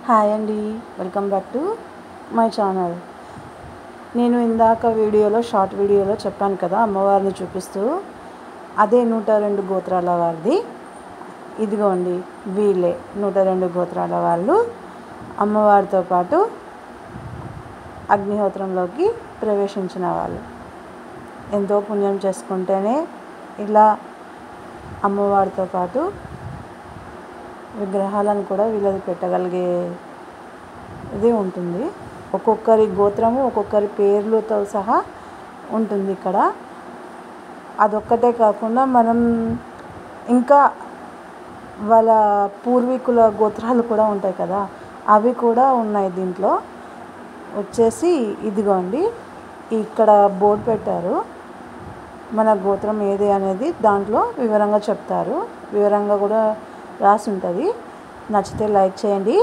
Hi అండి, welcome back to my channel. నేను ఇందాక షార్ట్ వీడియోలో చెప్పాను కదా, అమ్మవారిని చూపిస్తూ అదే 102 గోత్రాల వారిది. ఇదిగోండి, వీళ్ళే 102 గోత్రాల వాళ్ళు అమ్మవారితో పాటు అగ్నిహోత్రంలోకి ప్రవేశించిన వాళ్ళు. ఎంతో పుణ్యం చేసుకుంటేనే ఇలా అమ్మవారితో పాటు విగ్రహాలను కూడా వీళ్ళది పెట్టగలిగేది ఉంటుంది. ఒక్కొక్కరి గోత్రము ఒక్కొక్కరి పేర్లతో సహా ఉంటుంది ఇక్కడ. అదొక్కటే కాకుండా మనం ఇంకా వాళ్ళ పూర్వీకుల గోత్రాలు కూడా ఉంటాయి కదా, అవి కూడా ఉన్నాయి దీంట్లో. వచ్చేసి ఇదిగోండి, ఇక్కడ బోర్డు పెట్టారు, మన గోత్రం ఏది అనేది దాంట్లో వివరంగా చెప్తారు. వివరంగా కూడా రాసి ఉంటుంది. నచ్చితే లైక్ చేయండి.